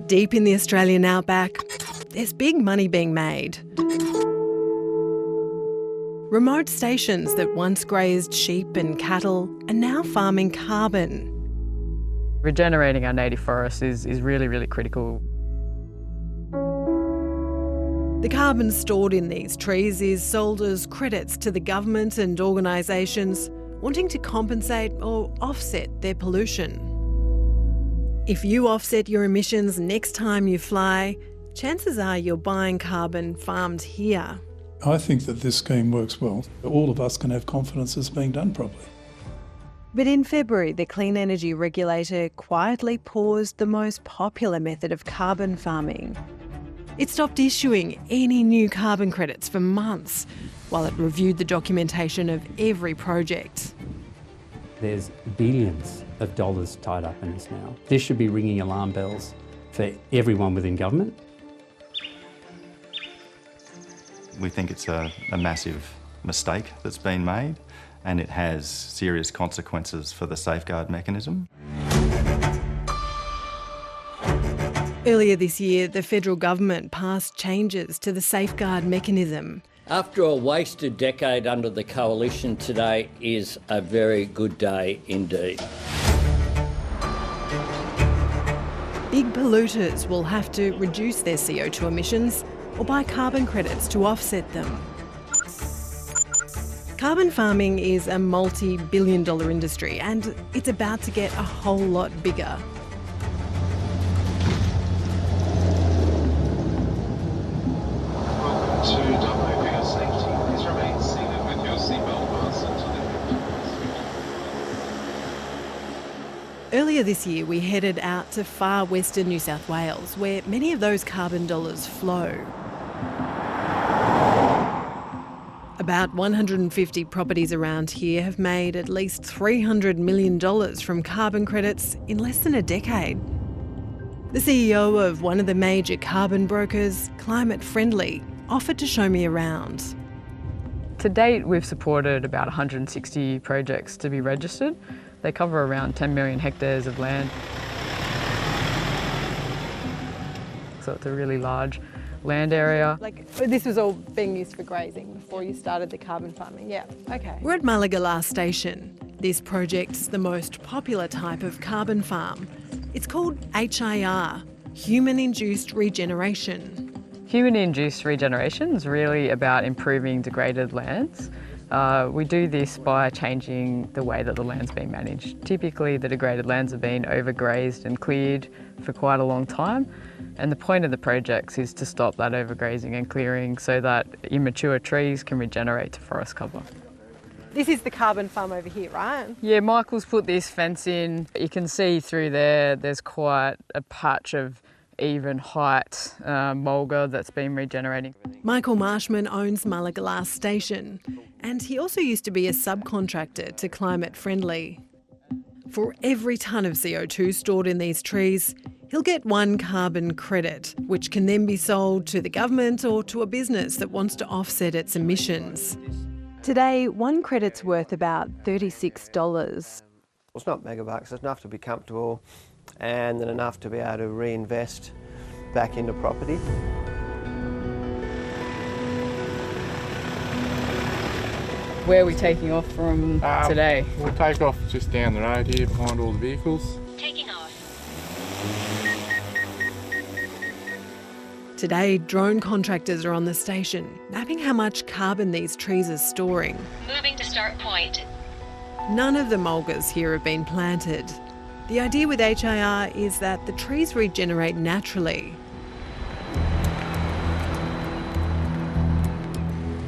Deep in the Australian outback, there's big money being made. Remote stations that once grazed sheep and cattle are now farming carbon. Regenerating our native forests is really, really critical. The carbon stored in these trees is sold as credits to the government and organisations wanting to compensate or offset their pollution. If you offset your emissions next time you fly, chances are you're buying carbon farmed here. I think that this scheme works well. All of us can have confidence it's being done properly. But in February, the Clean Energy Regulator quietly paused the most popular method of carbon farming. It stopped issuing any new carbon credits for months while it reviewed the documentation of every project. There's billions of dollars tied up in this now. This should be ringing alarm bells for everyone within government. We think it's a massive mistake that's been made, and it has serious consequences for the safeguard mechanism. Earlier this year, the federal government passed changes to the safeguard mechanism. After a wasted decade under the coalition, today is a very good day indeed. Big polluters will have to reduce their CO2 emissions or buy carbon credits to offset them. Carbon farming is a multi-billion-dollar industry and it's about to get a whole lot bigger. Earlier this year, we headed out to far western New South Wales, where many of those carbon dollars flow. About 150 properties around here have made at least $300 million from carbon credits in less than a decade. The CEO of one of the major carbon brokers, Climate Friendly, offered to show me around. To date, we've supported about 160 projects to be registered. They cover around 10 million hectares of land. So it's a really large land area. This was all being used for grazing before you started the carbon farming, yeah, okay. We're at Meagher Station. This project's the most popular type of carbon farm. It's called HIR, Human-Induced Regeneration. Human-induced regeneration is really about improving degraded lands. We do this by changing the way that the land's been managed. Typically, the degraded lands have been overgrazed and cleared for quite a long time, and the point of the projects is to stop that overgrazing and clearing so that immature trees can regenerate to forest cover. This is the carbon farm over here, right? Yeah, Michael's put this fence in. You can see through there's quite a patch of even height mulga that's been regenerating. Michael Marshman owns Meagher Station, and he also used to be a subcontractor to Climate Friendly. For every tonne of CO2 stored in these trees, he'll get one carbon credit, which can then be sold to the government or to a business that wants to offset its emissions. Today, one credit's worth about $36. It's not megabucks, it's enough to be comfortable and then enough to be able to reinvest back into property. Where are we taking off from today? We'll take off just down the road here behind all the vehicles. Taking off. Today, drone contractors are on the station, mapping how much carbon these trees are storing. Moving to start point. None of the mulgas here have been planted. The idea with HIR is that the trees regenerate naturally.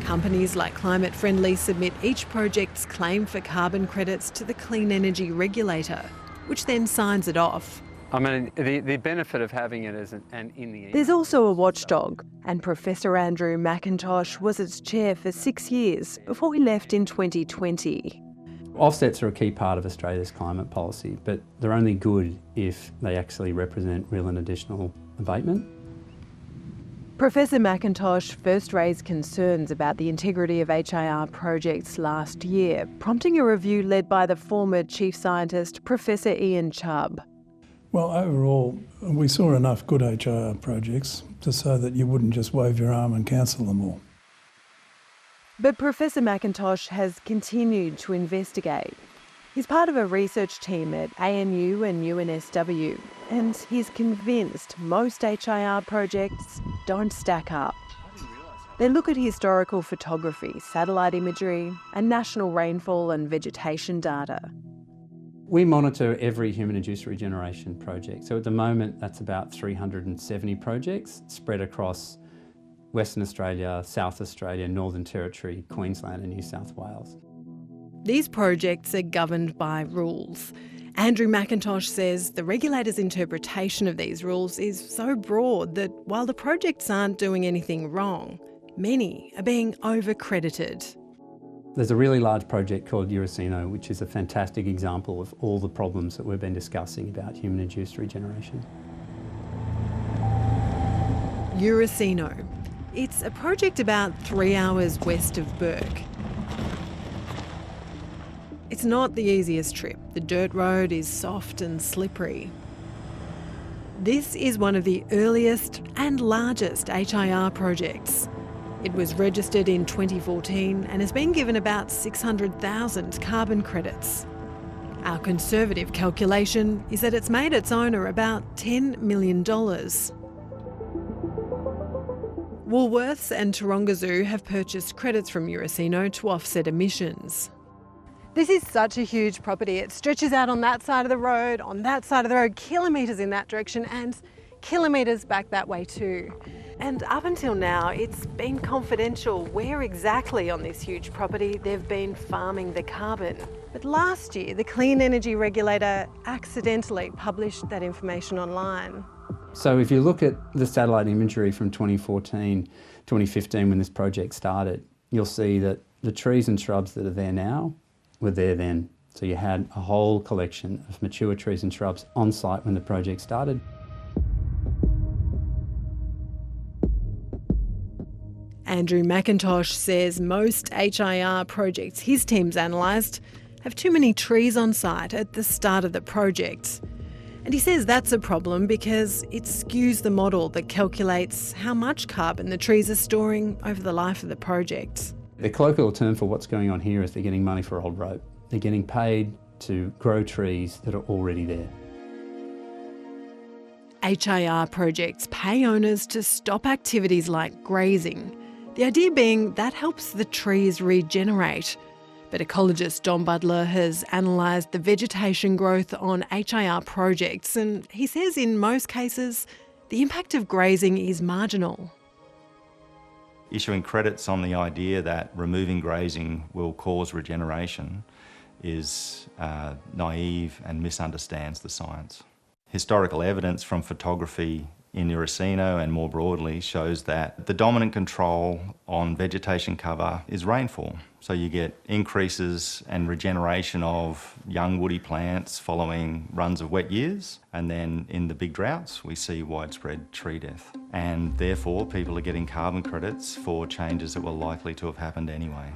Companies like Climate Friendly submit each project's claim for carbon credits to the Clean Energy Regulator, which then signs it off. I mean, the benefit of having it is in the end. There's also a watchdog, and Professor Andrew McIntosh was its chair for 6 years before he left in 2020. Offsets are a key part of Australia's climate policy, but they're only good if they actually represent real and additional abatement. Professor McIntosh first raised concerns about the integrity of HIR projects last year, prompting a review led by the former chief scientist, Professor Ian Chubb. Well, overall, we saw enough good HIR projects to say that you wouldn't just wave your arm and cancel them all. But Professor McIntosh has continued to investigate. He's part of a research team at ANU and UNSW, and he's convinced most HIR projects don't stack up. They look at historical photography, satellite imagery, and national rainfall and vegetation data. We monitor every human-induced regeneration project. So at the moment, that's about 370 projects spread across Western Australia, South Australia, Northern Territory, Queensland and New South Wales. These projects are governed by rules. Andrew McIntosh says the regulator's interpretation of these rules is so broad that while the projects aren't doing anything wrong, many are being over-credited. There's a really large project called Urisino, which is a fantastic example of all the problems that we've been discussing about human-induced regeneration. Urisino. It's a project about 3 hours west of Bourke. It's not the easiest trip. The dirt road is soft and slippery. This is one of the earliest and largest HIR projects. It was registered in 2014 and has been given about 600,000 carbon credits. Our conservative calculation is that it's made its owner about $10 million. Woolworths and Taronga Zoo have purchased credits from Urisino to offset emissions. This is such a huge property. It stretches out on that side of the road, kilometres in that direction and kilometres back that way too. And up until now, it's been confidential where exactly on this huge property they've been farming the carbon. But last year, the Clean Energy Regulator accidentally published that information online. So if you look at the satellite imagery from 2014, 2015 when this project started, you'll see that the trees and shrubs that are there now were there then. So you had a whole collection of mature trees and shrubs on site when the project started. Andrew McIntosh says most HIR projects his team's analysed have too many trees on site at the start of the project. And he says that's a problem because it skews the model that calculates how much carbon the trees are storing over the life of the project. The colloquial term for what's going on here is they're getting money for old rope. They're getting paid to grow trees that are already there. HIR projects pay owners to stop activities like grazing. The idea being that helps the trees regenerate. But ecologist Don Butler has analysed the vegetation growth on HIR projects, and he says in most cases the impact of grazing is marginal. Issuing credits on the idea that removing grazing will cause regeneration is naive and misunderstands the science. Historical evidence from photography in Urisino and more broadly shows that the dominant control on vegetation cover is rainfall. So you get increases and regeneration of young woody plants following runs of wet years, and then in the big droughts we see widespread tree death. And therefore people are getting carbon credits for changes that were likely to have happened anyway.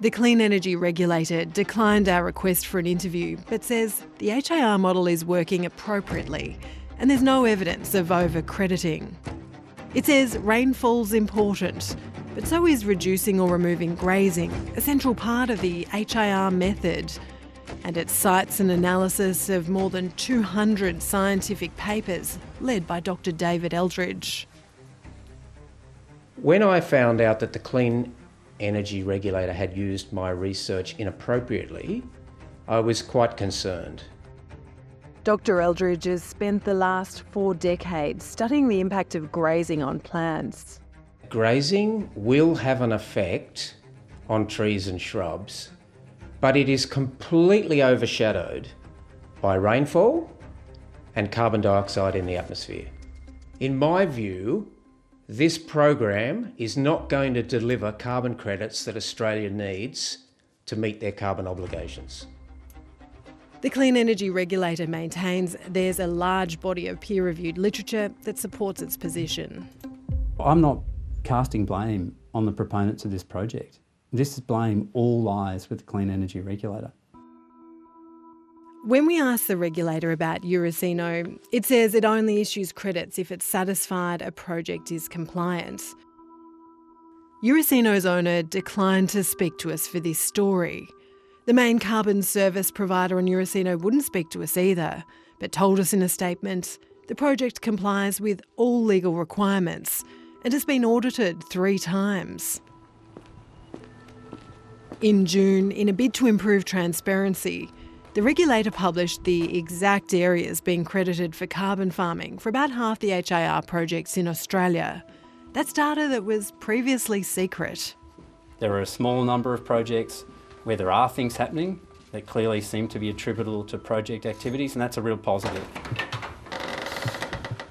The Clean Energy Regulator declined our request for an interview, but says the HIR model is working appropriately and there's no evidence of over-crediting. It says rainfall's important, but so is reducing or removing grazing, a central part of the HIR method. And it cites an analysis of more than 200 scientific papers led by Dr. David Eldridge. When I found out that the Clean Energy Regulator had used my research inappropriately, I was quite concerned. Dr. Eldridge has spent the last 4 decades studying the impact of grazing on plants. Grazing will have an effect on trees and shrubs, but it is completely overshadowed by rainfall and carbon dioxide in the atmosphere. In my view, this program is not going to deliver carbon credits that Australia needs to meet their carbon obligations. The Clean Energy Regulator maintains there's a large body of peer-reviewed literature that supports its position. I'm not casting blame on the proponents of this project. This blame all lies with the Clean Energy Regulator. When we asked the regulator about Urisino, it says it only issues credits if it's satisfied a project is compliant. Urisino's owner declined to speak to us for this story. The main carbon service provider on Urisino wouldn't speak to us either, but told us in a statement the project complies with all legal requirements and has been audited 3 times. In June, in a bid to improve transparency, the regulator published the exact areas being credited for carbon farming for about half the HIR projects in Australia. That's data that was previously secret. There are a small number of projects where there are things happening that clearly seem to be attributable to project activities, and that's a real positive.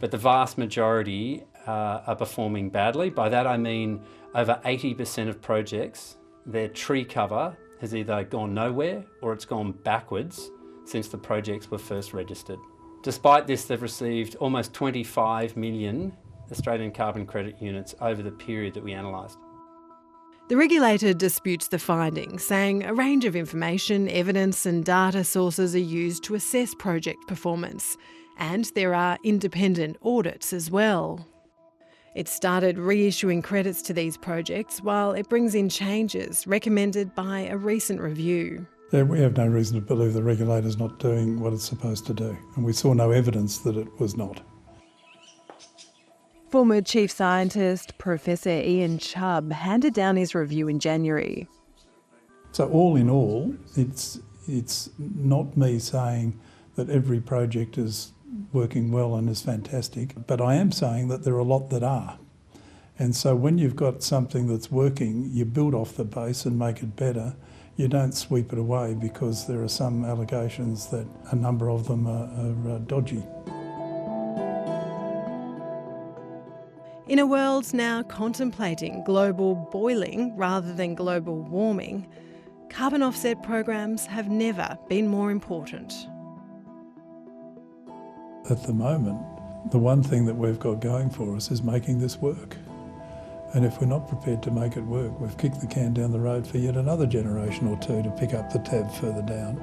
But the vast majority are performing badly. By that I mean over 80% of projects, their tree cover has either gone nowhere or it's gone backwards since the projects were first registered. Despite this, they've received almost 25 million Australian carbon credit units over the period that we analysed. The regulator disputes the findings, saying a range of information, evidence and data sources are used to assess project performance, and there are independent audits as well. It started reissuing credits to these projects while it brings in changes recommended by a recent review. We have no reason to believe the regulator's not doing what it's supposed to do, and we saw no evidence that it was not. Former Chief Scientist Professor Ian Chubb handed down his review in January. So all in all, it's not me saying that every project is working well and is fantastic, but I am saying that there are a lot that are. And so when you've got something that's working, you build off the base and make it better. You don't sweep it away because there are some allegations that a number of them are dodgy. In a world now contemplating global boiling rather than global warming, carbon offset programs have never been more important. At the moment, the one thing that we've got going for us is making this work. And if we're not prepared to make it work, we've kicked the can down the road for yet another generation or two to pick up the tab further down.